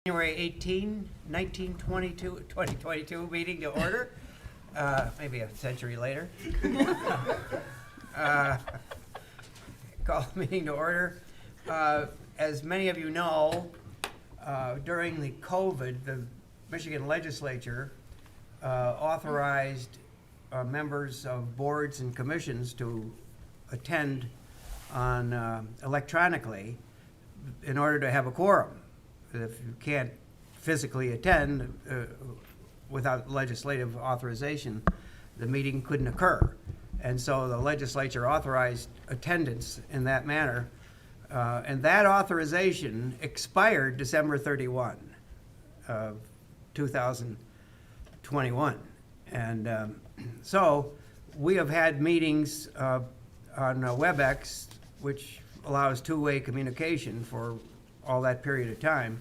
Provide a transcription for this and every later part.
January 18, 2022 meeting to order, maybe a century later. Call the meeting to order. As many of you know, during the COVID, the Michigan legislature authorized members of boards and commissions to attend on electronically in order to have a quorum. If you can't physically attend without legislative authorization, the meeting couldn't occur. And so the legislature authorized attendance in that manner. And that authorization expired December 31 of 2021. And so we have had meetings on WebEx, which allows two-way communication for all that period of time,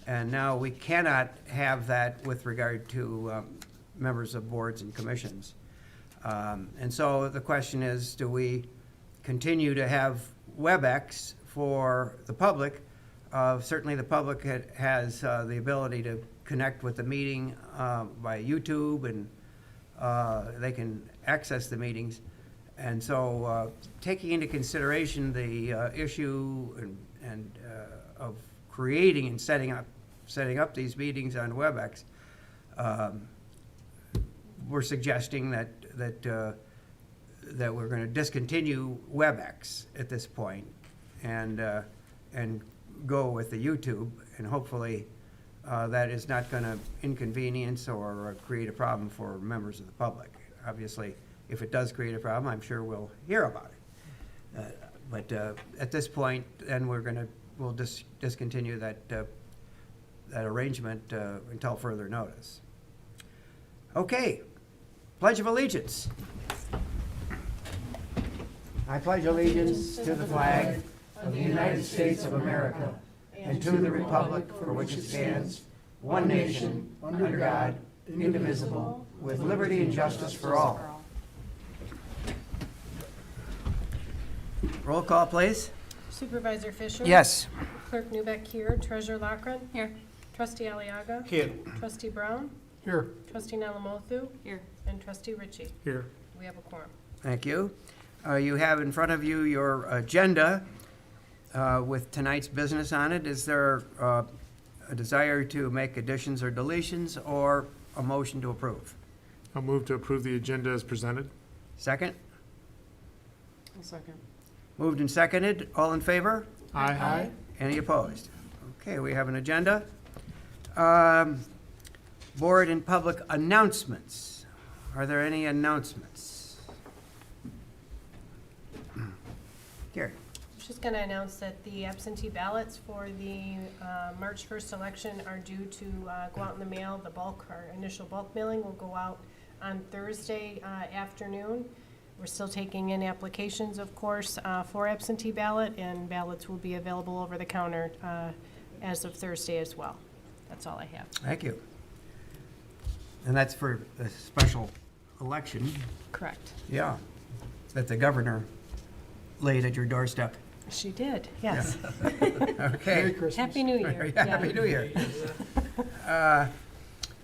and now we cannot have that with regard to members of boards and commissions. And so the question is, do we continue to have WebEx for the public? Certainly the public has the ability to connect with the meeting by YouTube, and they can access the meetings. And so taking into consideration the issue and of creating and setting up these meetings on WebEx, we're suggesting that we're going to discontinue WebEx at this point and go with the YouTube, and hopefully that is not going to inconvenience or create a problem for members of the public. Obviously, if it does create a problem, I'm sure we'll hear about it. But at this point, then we'll discontinue that arrangement until further notice. Okay, Pledge of Allegiance. I pledge allegiance to the flag of the United States of America and to the republic for which it stands, one nation, under God, indivisible, with liberty and justice for all. Roll call, please. Supervisor Fisher? Yes. Clerk Newbeck here. Treasurer Lochran? Here. Trustee Aliaga? Here. Trustee Brown? Here. Trustee Nalamothu? Here. And Trustee Ritchie. Here. We have a quorum. Thank you. You have in front of you your agenda with tonight's business on it. Is there a desire to make additions or deletions, or a motion to approve? I'll move to approve the agenda as presented. Second? I'll second. Moved and seconded. All in favor? Aye. Any opposed? Okay, we have an agenda. Board and public announcements. Are there any announcements? Gary? I'm just going to announce that the absentee ballots for the March 1st election are due to go out in the mail. The bulk, our initial bulk mailing will go out on Thursday afternoon. We're still taking in applications, of course, for absentee ballot, and ballots will be available over the counter as of Thursday as well. That's all I have. Thank you. And that's for the special election. Correct. Yeah, that the governor laid at your doorstep. She did, yes. Okay. Happy New Year. Yeah, Happy New Year.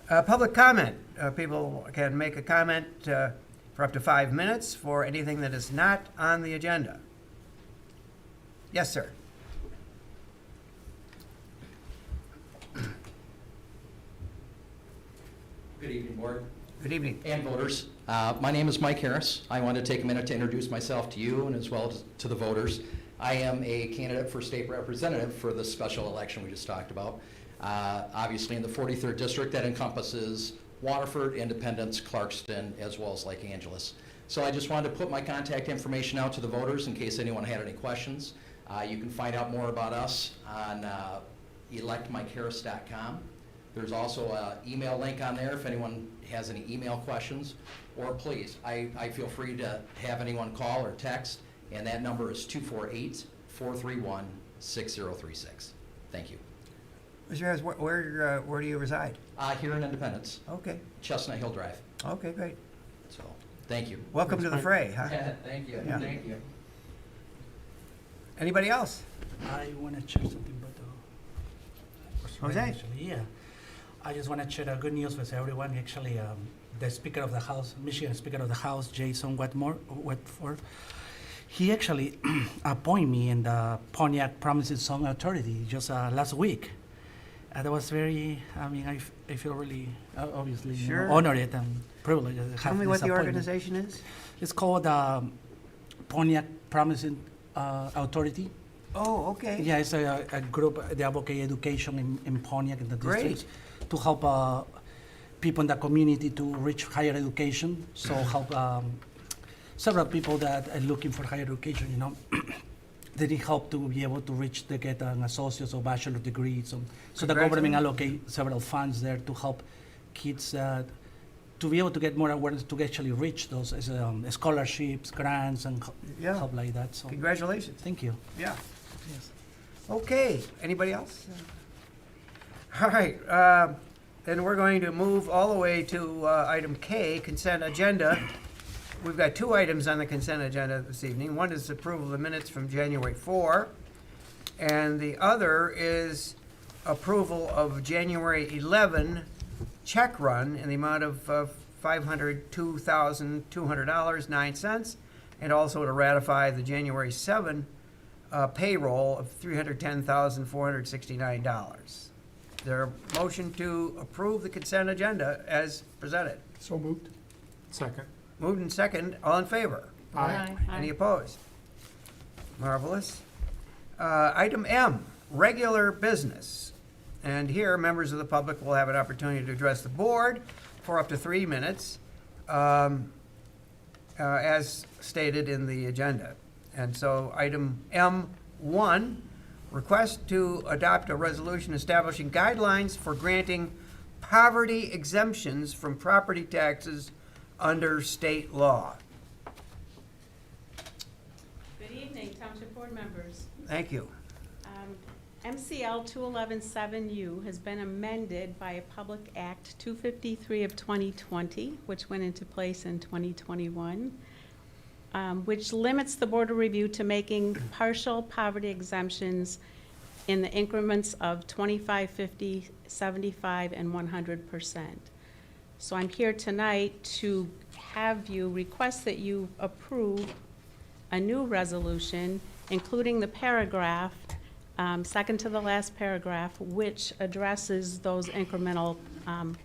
Public comment. People can make a comment for up to 5 minutes for anything that is not on the agenda. Yes, sir. Good evening, Board Good evening. and voters. My name is Mike Harris. I want to take a minute to introduce myself to you and as well as to the voters. I am a candidate for state representative for the special election we just talked about. Obviously in the 43rd district that encompasses Waterford, Independence, Clarkston, as well as Lake Angeles. So I just wanted to put my contact information out to the voters in case anyone had any questions. You can find out more about us on electmikeharris.com. There's also an email link on there if anyone has any email questions. Or please, I feel free to have anyone call or text, and that number is 248-431-6036. Thank you. Mr. Harris, where do you reside? Here in Independence, Okay. Chestnut Hill Drive. Okay, great. So, thank you. Welcome to the fray, huh? Thank you. Yeah. Thank you. Anybody else? I want to check something, but Jose. Actually, yeah. I just want to share good news with everyone. Actually, the Speaker of the House, Michigan Speaker of the House, Jason Wetford, he actually appointed me in the Pontiac Promising Song Authority just last week. That was very, I feel really, obviously, Sure. honored and privileged. to Tell have me this what the appointment. organization is? It's called Pontiac Promising Authority. Oh, okay. Yeah, it's a group, they advocate education in Pontiac in the Great. district to help people in the community to reach higher education. So help several people that are looking for higher education, they need help to be able to reach, to get an associate's or bachelor degree. So the government allocate several funds there to help kids to be able to get more awareness, to actually reach those scholarships, grants, and Yeah. help like that. So Congratulations. thank you. Yeah. Yes. Okay, anybody else? All right, then we're going to move all the way to item K, consent agenda. We've got two items on the consent agenda this evening. One is approval of the minutes from January 4, and the other is approval of January 11 check run in the amount of $502,200.09, and also to ratify the January 7 payroll of $310,469. Is there a motion to approve the consent agenda as presented? So moved. Second. Moved and second, all in favor? Aye. Any opposed? Marvelous. Item M, regular business. And here, members of the public will have an opportunity to address the board for up to 3 minutes, as stated in the agenda. And so, item M1, request to adopt a resolution establishing guidelines for granting poverty exemptions from property taxes under state law. Good evening, Township Board members. Thank you. MCL 2117U has been amended by a Public Act 253 of 2020, which went into place in 2021, which limits the Board of Review to making partial poverty exemptions in the increments of 25, 50, 75, and 100%. So I'm here tonight to have you request that you approve a new resolution, including the paragraph, second to the last paragraph, which addresses those incremental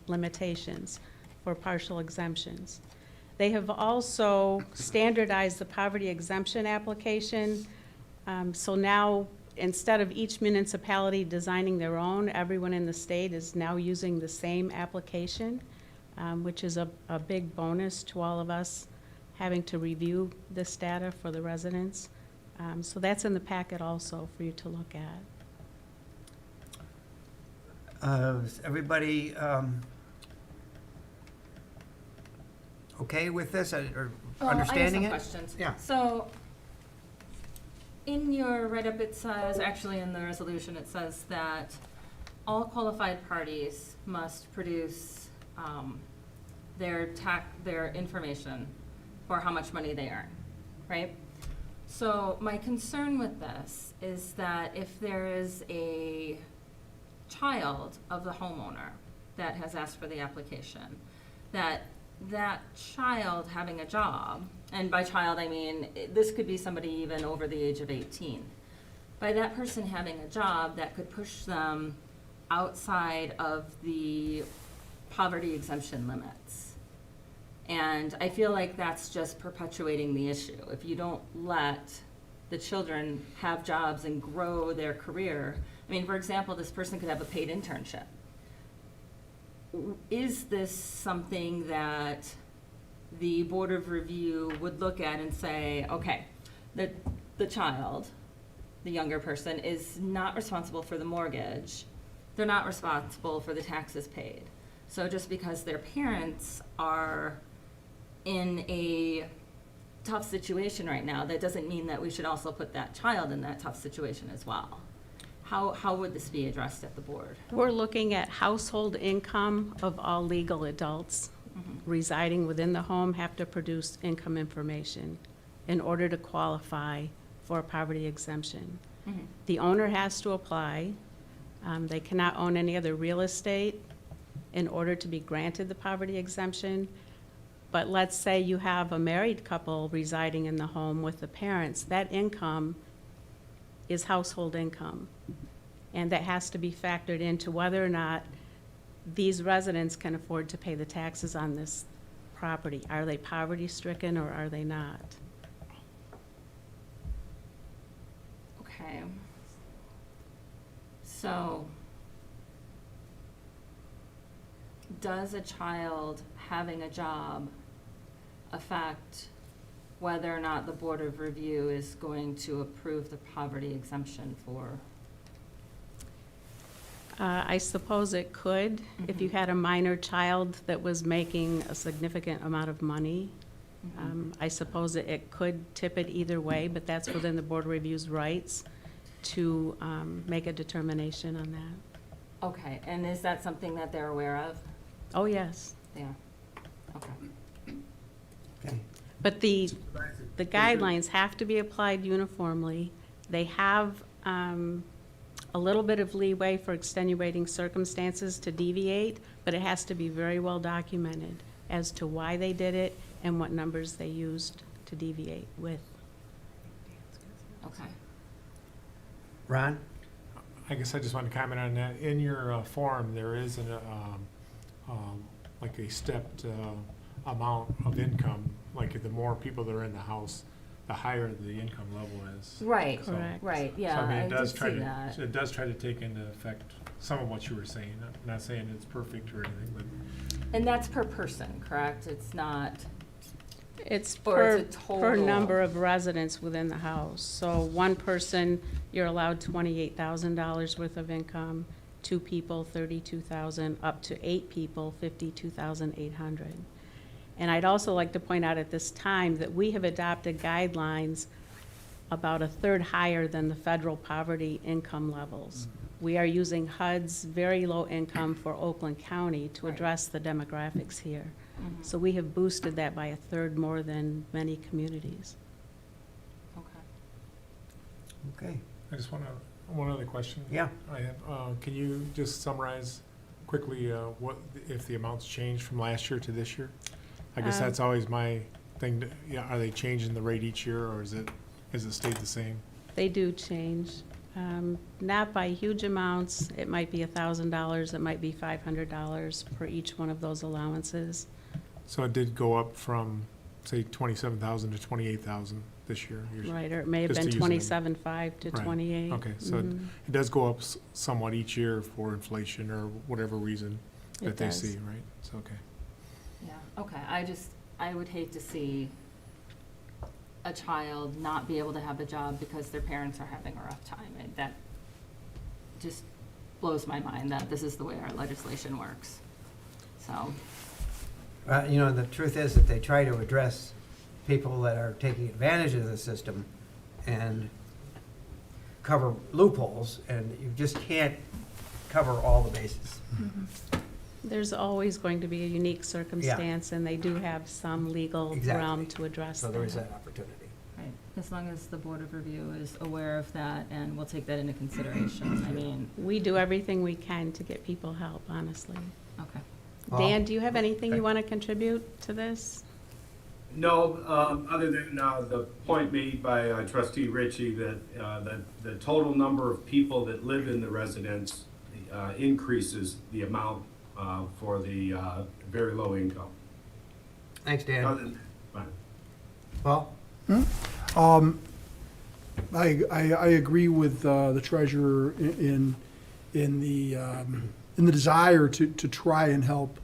limitations for partial exemptions. They have also standardized the poverty exemption application. So now, instead of each municipality designing their own, everyone in the state is now using the same application, which is a big bonus to all of us having to review this data for the residents. So that's in the packet also for you to look at. Is everybody okay with this, or understanding I it? have some questions. Yeah. So, in your write-up, it says, actually in the resolution, it says that all qualified parties must produce their information for how much money they earn, right? So my concern with this is that if there is a child of the homeowner that has asked for the application, that child having a job, and by child I mean this could be somebody even over the age of 18, by that person having a job that could push them outside of the poverty exemption limits. And I feel like that's just perpetuating the issue. If you don't let the children have jobs and grow their career, I mean, for example, this person could have a paid internship. Is this something that the Board of Review would look at and say, okay, the child, the younger person, is not responsible for the mortgage, they're not responsible for the taxes paid. So just because their parents are in a tough situation right now, that doesn't mean that we should also put that child in that tough situation as well. How would this be addressed at the board? We're looking at household income of all legal adults residing within the home have to produce income information in order to qualify for a poverty exemption. The owner has to apply. They cannot own any other real estate in order to be granted the poverty exemption. But let's say you have a married couple residing in the home with the parents, that income is household income. And that has to be factored into whether or not these residents can afford to pay the taxes on this property. Are they poverty stricken or are they not? Okay. So, does a child having a job affect whether or not the Board of Review is going to approve the poverty exemption for? I suppose it could, if you had a minor child that was making a significant amount of money. I suppose it could tip it either way, but that's within the Board of Review's rights to make a determination on that. Okay, and is that something that they're aware of? Oh, yes. They are. Okay. Okay. But the guidelines have to be applied uniformly. They have a little bit of leeway for extenuating circumstances to deviate, but it has to be very well documented as to why they did it and what numbers they used to deviate with. Okay. Ron? I guess I just want to comment on that. In your form, there is like a stepped amount of income. Like the more people that are in the house, the higher the income level is. Right, So- Correct. right, So, yeah, I mean, I it does did try see to, that. it does try to take into effect some of what you were saying. I'm not saying it's perfect or anything, but And that's per person, correct? It's not, It's Or per, it's a per total. number of residents within the house. So one person, you're allowed $28,000 worth of income, two people, $32,000, up to 8 people, $52,800. And I'd also like to point out at this time that we have adopted guidelines about a third higher than the federal poverty income levels. We are using HUD's very low income for Oakland County to Right. address the demographics here. Mhm. So we have boosted that by a third more than many communities. okay. Okay. I just want to, one other question. Yeah. I have, can you just summarize quickly what, if the amounts changed from last year to this year? I guess that's always my thing. Yeah, are they changing the rate each year, or is it stayed the same? They do change, not by huge amounts. It might be $1,000, it might be $500 for each one of those allowances. So it did go up from, say, 27,000 to 28,000 this year. Right, or it may have Just been to use them. 27.5 to Right. 28. Okay, so Mhm. it does go up somewhat each year for inflation or whatever reason It that they does. see, right? So, okay. Yeah, okay, I would hate to see a child not be able to have a job because their parents are having a rough time. That just blows my mind that this is the way our legislation works. So, You know, the truth is that they try to address people that are taking advantage of the system and cover loopholes, and you just can't cover all the bases. There's always going to be a unique circumstance, and they do have some legal Exactly. realm to address So there is that. that opportunity. right, as long as the Board of Review is aware of that and will take that into consideration, I mean, We do everything we can to get people help, honestly. okay. Well, Dan, do you have anything okay. you want to contribute to this? No, other than the point made by Trustee Ritchie that the total number of people that live in the residence increases the amount for the very low income. Thanks, Dan. Other than- fine. Paul? I agree with the treasurer in the desire to try and help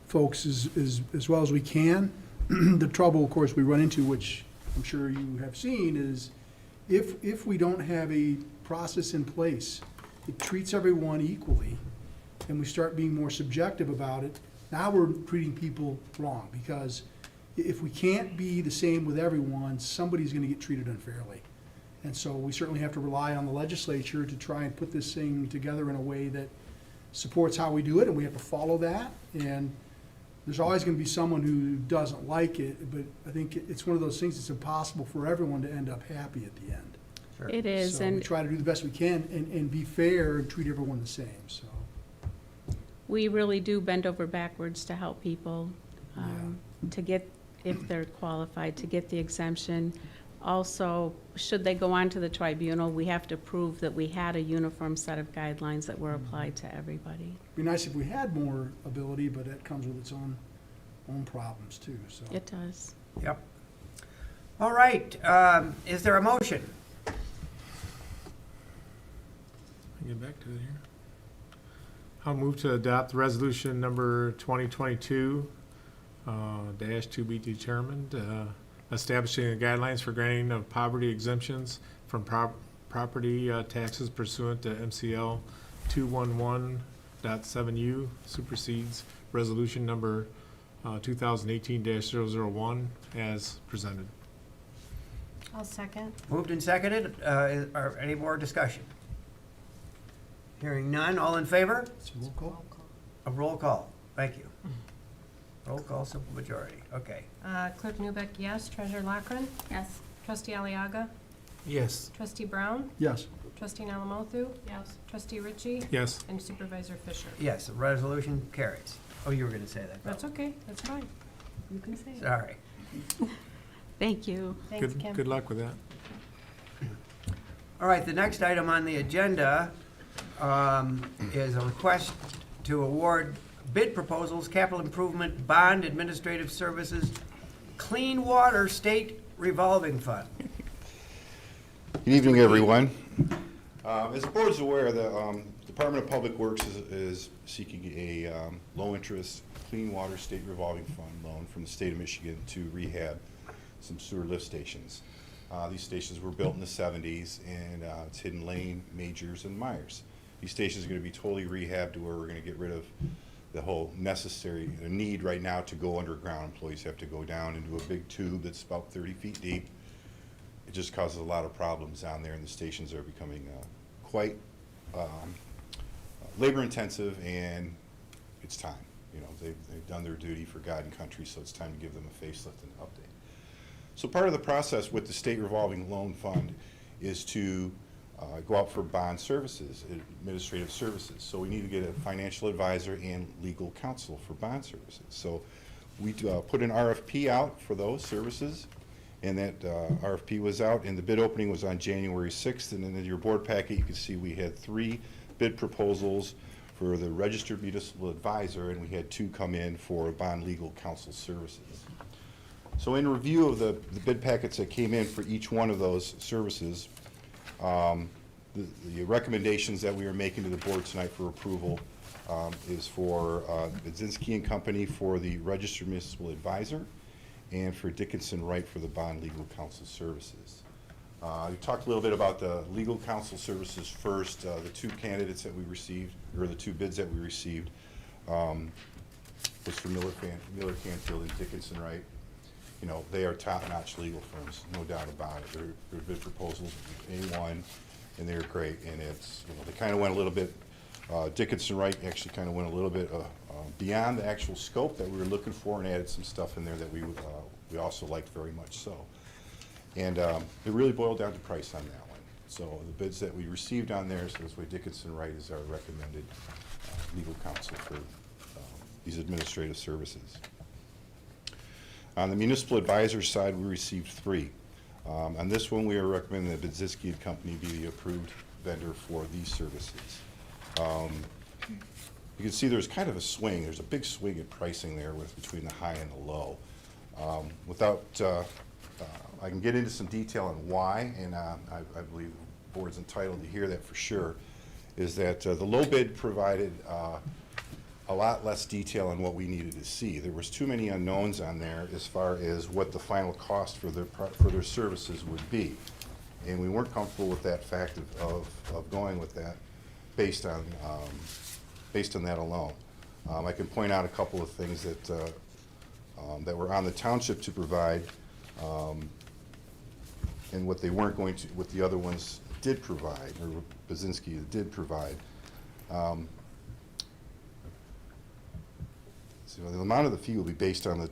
folks as well as we can. The trouble, of course, we run into, which I'm sure you have seen, is if we don't have a process in place that treats everyone equally, and we start being more subjective about it, now we're treating people wrong, because if we can't be the same with everyone, somebody's gonna get treated unfairly. And so we certainly have to rely on the legislature to try and put this thing together in a way that supports how we do it, and we have to follow that. And there's always gonna be someone who doesn't like it, but I think it's one of those things that's impossible for everyone to end up happy at the end. Sure. It is, So we and try to do the best we can and be fair and treat everyone the same, so. we really do bend over backwards to help people, to get, if they're qualified, to get the exemption. Also, should they go on to the tribunal, we have to prove that we had a uniform set of guidelines that were applied to everybody. Be nice if we had more ability, but that comes with its own problems too, so. It does. Yep. All right, is there a motion? Get back to it here. I'll move to adopt resolution number 2022 dash to be determined, establishing the guidelines for granting of poverty exemptions from property taxes pursuant to MCL 211.7U supersedes resolution number 2018-001 as presented. I'll second. Moved and seconded. Are any more discussion? Hearing none. All in favor? So roll call? A roll call. Thank you. Roll call, simple majority. Okay. Clerk Newbeck, yes. Treasurer Lockren? Yes. Trustee Aliaga? Yes. Trustee Brown? Yes. Trustee Alamothu? Yes. Trustee Ritchie? Yes. And Supervisor Fisher? Yes, the resolution carries. Oh, you were going to say that. That's okay, that's fine. You can say it. Sorry. Thank you. Thanks, Kim. Good luck with that. All right, the next item on the agenda is a request to award bid proposals, capital improvement, bond, administrative services, clean water state revolving fund. Good evening, everyone. As the board is aware, the Department of Public Works is seeking a low-interest, clean water state revolving fund loan from the state of Michigan to rehab some sewer lift stations. These stations were built in the 70s, and it's Hidden Lane, Majors, and Myers. These stations are going to be totally rehabbed to where we're going to get rid of the whole the need right now to go underground. Employees have to go down into a big tube that's about 30 feet deep. It just causes a lot of problems down there, and the stations are becoming quite labor intensive, and it's time. You know, they've done their duty for God and country, so it's time to give them a facelift and update. So part of the process with the state revolving loan fund is to go out for bond services, administrative services. So we need to get a financial advisor and legal counsel for bond services. So we put an RFP out for those services, and that RFP was out, and the bid opening was on January 6th. And then in your board packet, you can see we had 3 bid proposals for the registered municipal advisor, and we had 2 come in for bond legal counsel services. So in review of the bid packets that came in for each one of those services, the recommendations that we are making to the board tonight for approval is for Budzinski and Company for the registered municipal advisor, and for Dickinson Wright for the bond legal counsel services. We talked a little bit about the legal counsel services first. The 2 candidates that we received, or the 2 bids that we received, was for Miller Canfield and Dickinson Wright. You know, they are top-notch legal firms, no doubt about it. Their bid proposals A1, and they're great. And it's, you know, they kind of went a little bit, Dickinson Wright actually kind of went a little bit beyond the actual scope that we were looking for, and added some stuff in there that we also liked very much so. And it really boiled down to price on that one. So the bids that we received on there, so this way Dickinson Wright is our recommended legal counsel for these administrative services. On the municipal advisor side, we received 3. On this one, we are recommending that Budzinski and Company be the approved vendor for these services. You can see there's kind of a swing. There's a big swing in pricing there between the high and the low. I can get into some detail on why, and I believe the board's entitled to hear that for sure, is that the low bid provided a lot less detail on what we needed to see. There was too many unknowns on there as far as what the final cost for their services would be. And we weren't comfortable with that fact of going with that based on that alone. I can point out a couple of things that were on the township to provide, and what they weren't going to, what the other ones did provide, or Budzinski did provide. So the amount of the fee will be based on the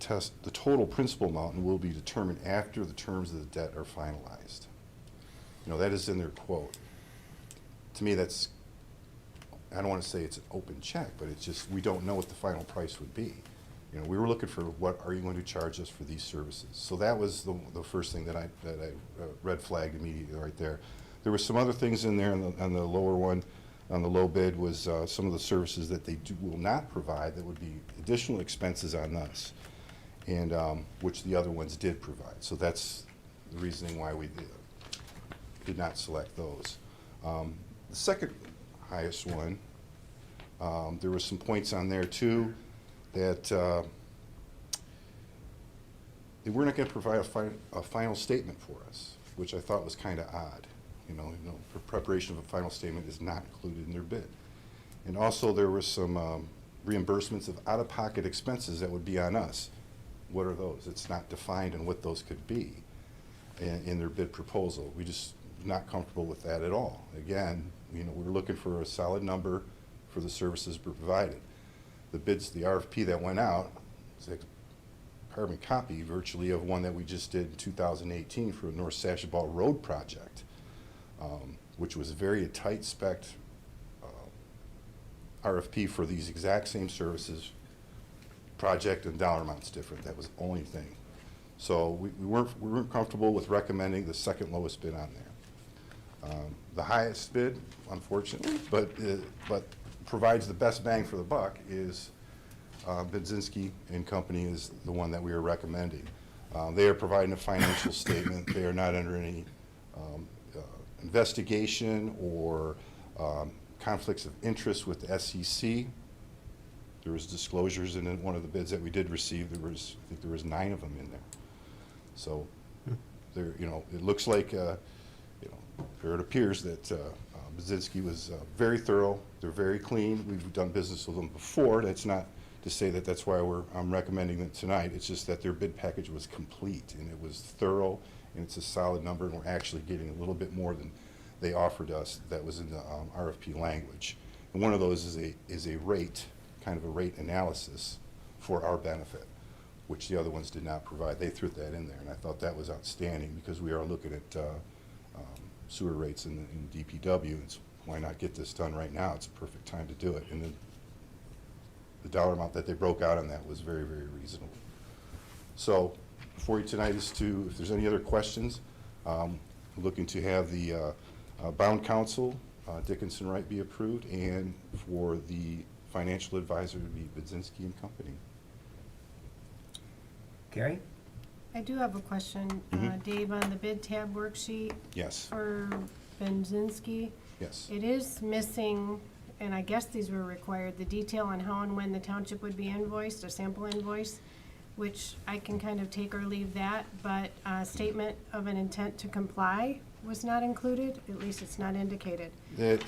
total principal amount, and will be determined after the terms of the debt are finalized. You know, that is in their quote. To me, that's, I don't want to say it's an open check, but it's just, we don't know what the final price would be. You know, we were looking for, what are you going to charge us for these services? So that was the first thing that I red flagged immediately right there. There were some other things in there on the lower one, on the low bid, was some of the services that they will not provide that would be additional expenses on us, and which the other ones did provide. So that's the reasoning why we did not select those. The second highest one, there were some points on there too that they were not going to provide a final statement for us, which I thought was kind of odd. You know, for preparation of a final statement is not included in their bid. And also there were some reimbursements of out-of-pocket expenses that would be on us. What are those? It's not defined in what those could be in their bid proposal. We just not comfortable with that at all. Again, you know, we're looking for a solid number for the services provided. The bids, the RFP that went out, is a carbon copy virtually of one that we just did in 2018 for the North Sashaball Road project, which was a very tight spec RFP for these exact same services. Project and dollar amounts different. That was the only thing. So we weren't comfortable with recommending the second lowest bid on there. The highest bid, unfortunately, but provides the best bang for the buck, is Budzinski and Company is the one that we are recommending. They are providing a financial statement. They are not under any investigation or conflicts of interest with the SEC. There was disclosures in one of the bids that we did receive. I think there was 9 of them in there. So there, you know, it looks like, you know, or it appears that Budzinski was very thorough. They're very clean. We've done business with them before. That's not to say that that's why I'm recommending them tonight. It's just that their bid package was complete and it was thorough and it's a solid number, and we're actually getting a little bit more than they offered us that was in the RFP language. And one of those is a rate, kind of a rate analysis for our benefit, which the other ones did not provide. They threw that in there, and I thought that was outstanding because we are looking at sewer rates in DPW. It's, why not get this done right now? It's a perfect time to do it. And the dollar amount that they broke out on that was very, very reasonable. So for you tonight is to, if there's any other questions, looking to have the bond counsel, Dickinson Wright, be approved, and for the financial advisor to be Budzinski and Company. Carrie? I do have a question, Dave, on the bid tab worksheet Yes, for Benzinski. yes. It is missing, and I guess these were required, the detail on how and when the township would be invoiced, a sample invoice, which I can kind of take or leave that, but a statement of an intent to comply was not included, at least it's not indicated. That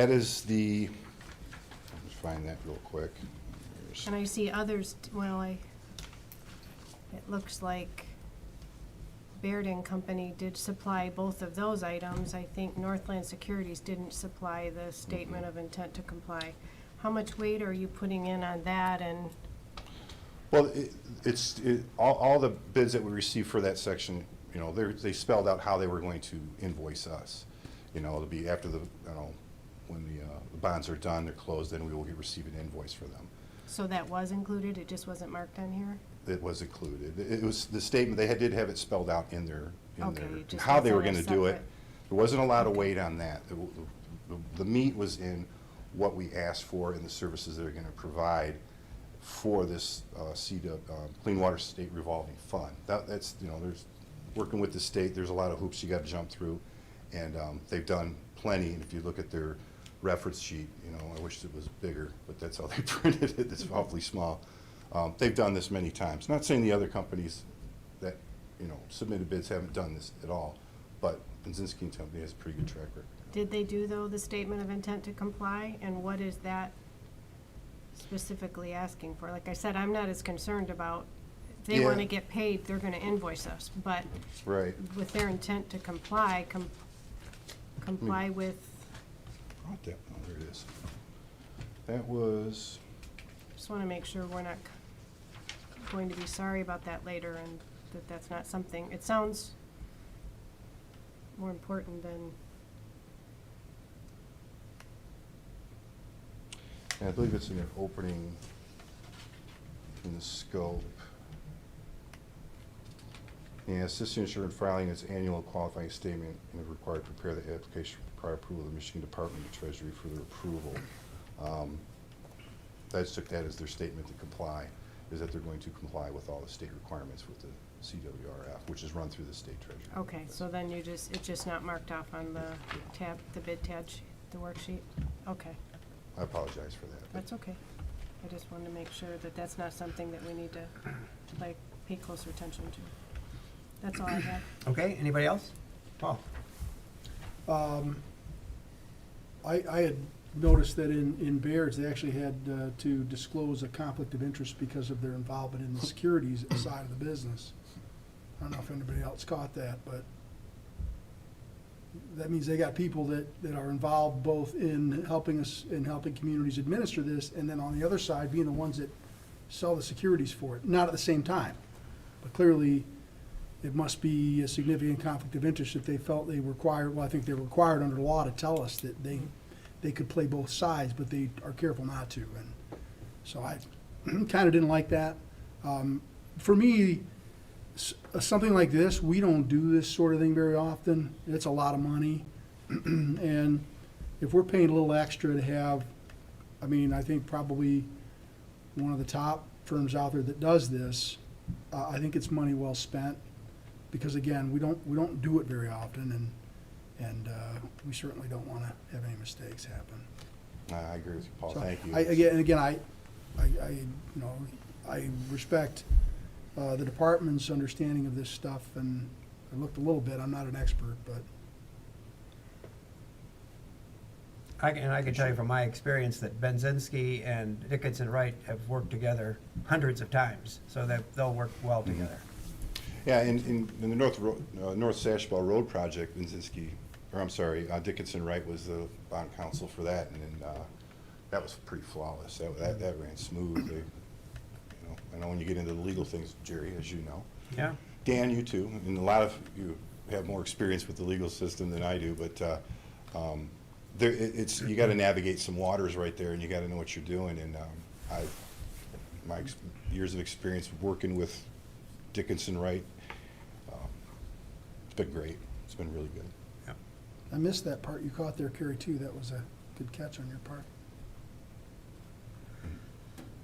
is the, let me find that real quick. And I see others, well, it looks like Baird and Company did supply both of those items. I think Northland Securities didn't supply the statement of intent to comply. How much weight are you putting in on that, and Well, all the bids that we received for that section, you know, they spelled out how they were going to invoice us. You know, it'll be after the, you know, when the bonds are done, they're closed, then we will receive an invoice for them. so that was included, it just wasn't marked on here? It was included. It was the statement, they did have it spelled out in their, Okay, it just how they were wasn't gonna a do it. separate- There wasn't a lot of weight on that. The meat was in what we asked for and the services they're gonna provide for this Clean Water State Revolving Fund. That's, you know, there's, working with the state, there's a lot of hoops you gotta jump through, and they've done plenty. And if you look at their reference sheet, you know, I wish it was bigger, but that's how they printed it. It's awfully small. They've done this many times. Not saying the other companies that, you know, submitted bids haven't done this at all, but Budzinski and Company has a pretty good track record. Did they do, though, the statement of intent to comply, and what is that specifically asking for? Like I said, I'm not as concerned about, if they Yeah. wanna get paid, they're gonna invoice us, but Right. with their intent to comply, comply with, Oh, there it is. That was, just wanna make sure we're not going to be sorry about that later, and that that's not something, it sounds more important than, And I believe it's in an opening in the scope. And assist the insurer in filing its annual qualifying statement and is required to prepare the application for prior approval of the Michigan Department of Treasury for their approval. I just took that as their statement to comply, is that they're going to comply with all the state requirements with the CWRF, which is run through the state treasury. okay, so then it's just not marked off on the tab, the bid tab, the worksheet? Okay, I apologize for that. that's okay. I just wanted to make sure that that's not something that we need to, like, pay closer attention to. That's all I have. Okay, anybody else? Paul? I had noticed that in Baird's, they actually had to disclose a conflict of interest because of their involvement in the securities side of the business. I don't know if anybody else caught that, but that means they got people that are involved both in helping communities administer this, and then on the other side, being the ones that sell the securities for it, not at the same time. But clearly, it must be a significant conflict of interest if they felt they were required, well, I think they're required under law to tell us that they could play both sides, but they are careful not to. And so I kind of didn't like that. For me, something like this, we don't do this sort of thing very often. It's a lot of money. And if we're paying a little extra to have, I mean, I think probably one of the top firms out there that does this, I think it's money well spent. Because again, we don't do it very often, and we certainly don't want to have any mistakes happen. I agree with you, Paul, So thank you. I respect the department's understanding of this stuff, and I looked a little bit. I'm not an expert, but I can tell you from my experience that Benzinski and Dickinson Wright have worked together hundreds of times, so that they'll work well together. Yeah, in the North Sashbell Road project, Dickinson Wright was the bond counsel for that, and then, that was pretty flawless. That ran smoothly. I know when you get into the legal things, Jerry, as you know. Yeah. Dan, you too, and a lot of you have more experience with the legal system than I do, but, you gotta navigate some waters right there, and you gotta know what you're doing, and, my years of experience working with Dickinson Wright, it's been great. It's been really good. Yeah. I missed that part you caught there, Kerry, too. That was a good catch on your part.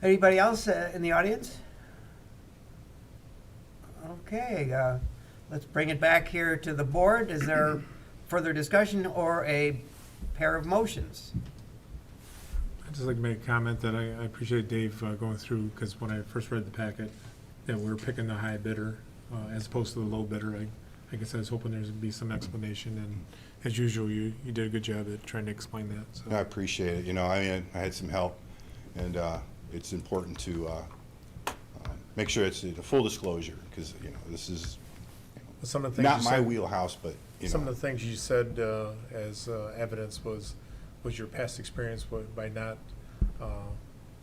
Anybody else in the audience? Okay, let's bring it back here to the board. Is there further discussion or a pair of motions? I'd just like to make a comment that I appreciate Dave going through, because when I first read the packet, that we're picking the high bidder as opposed to the low bidder. I guess I was hoping there's going to be some explanation, and as usual, you did a good job at trying to explain that. So. I appreciate it. I had some help, and it's important to make sure it's a full disclosure, because, this is Some of the things not you my said, wheelhouse, but, some of the things you said as evidence was your past experience by not,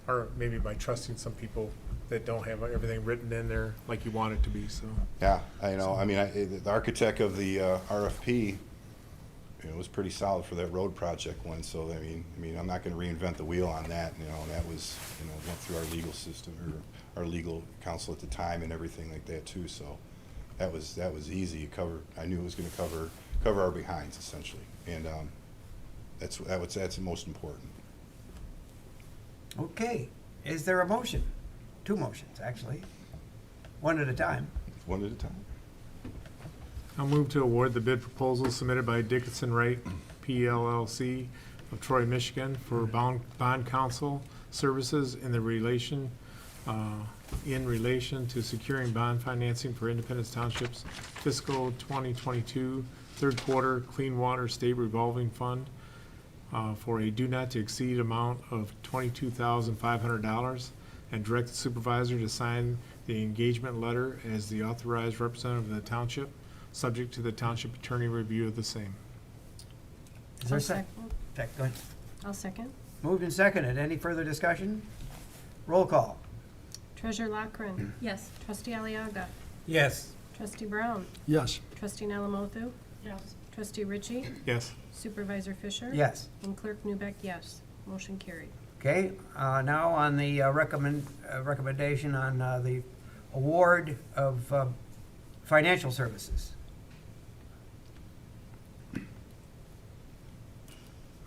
or maybe by trusting some people that don't have everything written in there like you want it to be. So. yeah, I know. I mean, the architect of the RFP, was pretty solid for that road project one. So I mean, I'm not going to reinvent the wheel on that. That was, went through our legal system or our legal counsel at the time and everything like that too. So that was easy. I knew it was going to cover our behinds essentially, and that's the most important. Okay, is there a motion? Two motions, actually. One at a time. One at a time. I'll move to award the bid proposal submitted by Dickinson Wright PLLC of Troy, Michigan for bond counsel services in relation to securing bond financing for Independence Township's fiscal 2022 third quarter Clean Water State Revolving Fund for a do not to exceed amount of $22,500, and direct the supervisor to sign the engagement letter as the authorized representative of the township, subject to the township attorney review of the same. Is there a I'll second? Go ahead. I'll second. Moved and seconded. Any further discussion? Roll call. Treasurer Lockren. Yes. Trustee Aliaga. Yes. Trustee Brown. Yes. Trustee Alamothu. Yes. Trustee Ritchie, Yes. Supervisor Fisher. Yes. And Clerk Newbeck, yes. Motion carried. Okay, now on the recommendation on the award of financial services.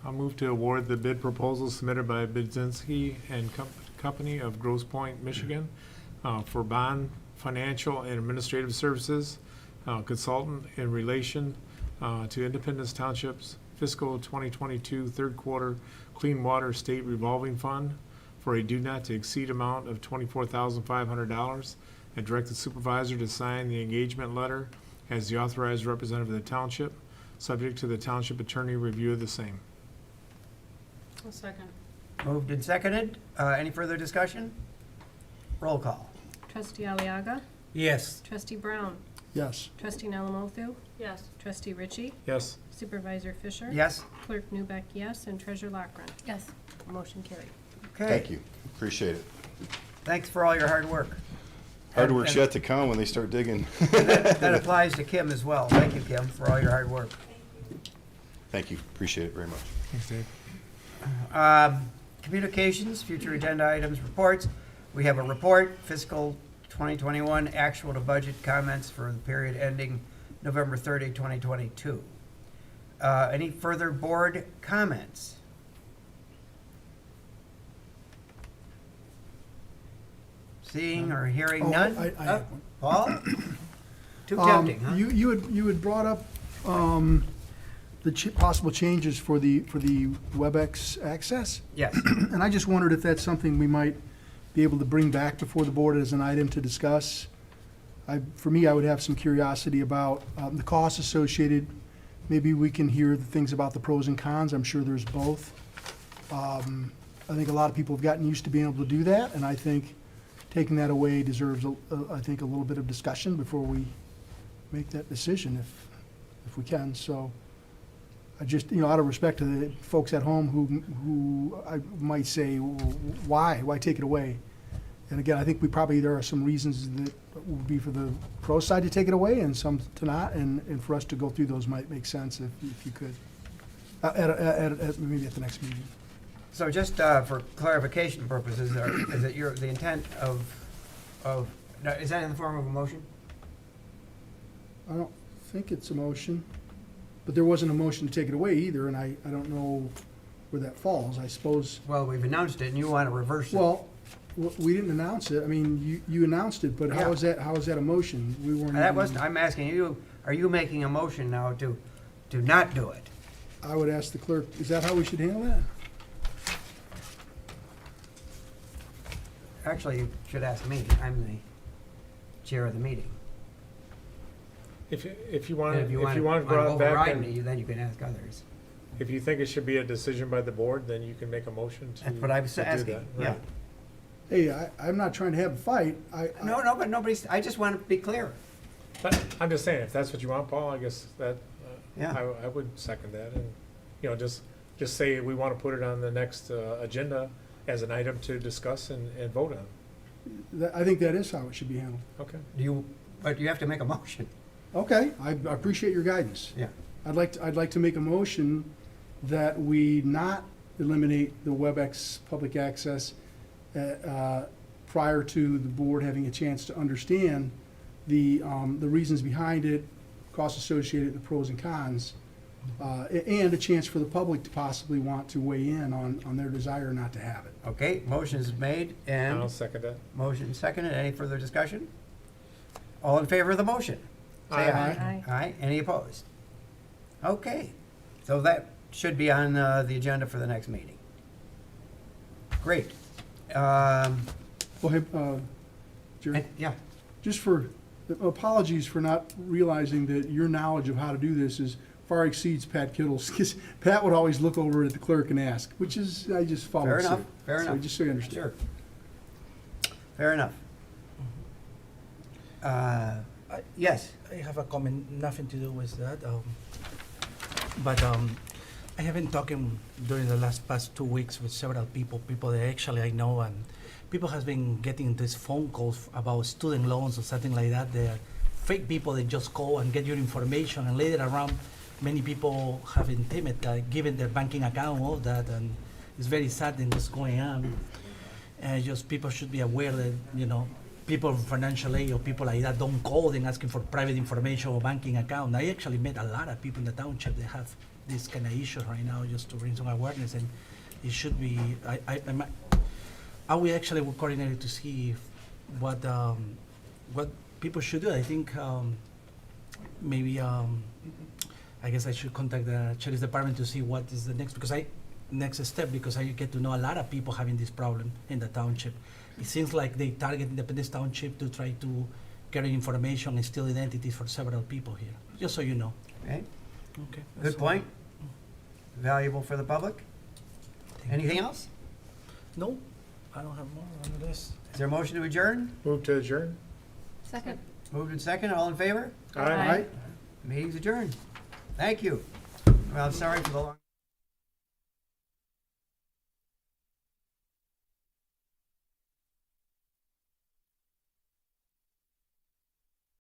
I'll move to award the bid proposal submitted by Budzinski and Company of Grosse Pointe, Michigan, for bond, financial, and administrative services, consultant in relation to Independence Township's fiscal 2022 third quarter Clean Water State Revolving Fund for a do not to exceed amount of $24,500, and direct the supervisor to sign the engagement letter as the authorized representative of the township, subject to the township attorney review of the same. I'll second. Moved and seconded. Any further discussion? Roll call. Trustee Aliaga, Yes. Trustee Brown, Yes. Trustee Alamothu, Yes. Trustee Ritchie, Yes. Supervisor Fisher. Yes? Clerk Newbeck, yes, and Treasurer Lockren. Yes. Motion carried. Okay. Thank you, appreciate it. Thanks for all your hard work. Hard And- work's and yet to come when they start digging. That applies to Kim as well. Thank you, Kim, for all your hard work. Thank you, appreciate it very much. Thanks, Dave. Communications, future agenda items, reports. We have a report, fiscal 2021 actual to budget comments for the period ending November 30, 2022. Any further board comments? Seeing or hearing Oh, none? I have one. Paul? Too tempting, huh? You had brought up the possible changes for the WebEx access, Yes. and I just wondered if that's something we might be able to bring back before the board as an item to discuss. For me, I would have some curiosity about the costs associated. Maybe we can hear the things about the pros and cons. I'm sure there's both. I think a lot of people have gotten used to being able to do that, and I think taking that away deserves, I think, a little bit of discussion before we make that decision, if we can. So I just, out of respect to the folks at home who I might say, well, why take it away? And again, I think there are some reasons that would be for the pro side to take it away and some to not, and for us to go through those might make sense if you could, maybe at the next meeting. So just for clarification purposes, is it the intent of, now, is that in the form of a motion? I don't think it's a motion, but there wasn't a motion to take it away either, and I don't know where that falls. I suppose, Well, we've announced it and you want to reverse it. well, we didn't announce it. I mean, you announced it, but how Yeah. is that a motion? We weren't. That even- wasn't, I'm asking you, are you making a motion now to not do it? I would ask the clerk, is that how we should handle that? Actually, you should ask me. I'm the chair of the meeting. If you want, And if you want to to draw it back, override then me, then you can ask others. if you think it should be a decision by the board, then you can make a motion to. That's what I was to do asking, that, yeah. right. Hey, I'm not trying to have a fight. No, but I just want to be clear. But I'm just saying, if that's what you want, Paul, I guess that, Yeah. I would second that, and, just say we want to put it on the next agenda as an item to discuss and vote on. I think that is how it should be handled. Okay. But you have to make a motion. Okay, I appreciate your guidance. Yeah. I'd like to make a motion that we not eliminate the WebEx public access prior to the board having a chance to understand the reasons behind it, costs associated, the pros and cons, and a chance for the public to possibly want to weigh in on their desire not to have it. Okay, motion is made I'll and second that. motion seconded. Any further discussion? All in favor of the motion? Say aye. Aye. Aye. Any opposed? Okay, so that should be on the agenda for the next meeting. Great. Well, hey, Jerry, Yeah, just apologies for not realizing that your knowledge of how to do this far exceeds Pat Kittle's, because Pat would always look over at the clerk and ask, which is, I just followed fair suit. enough, fair So enough. just so you understand. Sure. Fair enough. Yes, I have a comment, nothing to do with that. But I have been talking during the past 2 weeks with several people that actually I know, and people has been getting these phone calls about student loans or something like that. They're fake people that just call and get your information and later around many people have intimate, given their banking account, all that, and it's very sad that this going on. And just people should be aware that, people from financial aid or people like that don't call them asking for private information or banking account. I actually met a lot of people in the township that have this kind of issues right now, just to bring some awareness, and it should be, I will actually will coordinate to see what people should do. I think maybe I guess I should contact the sheriff's department to see what is the next step, because I get to know a lot of people having this problem in the township. It seems like they target Independence Township to try to get information and steal identities for several people here, just so you know. Okay, Okay. good point. Valuable for the public. Anything else? No, I don't have more on this. Is there a motion to adjourn? Move to adjourn? Second. Moved and second, all in favor? Aye. Meeting's adjourned. Thank you. Well, I'm sorry for the long.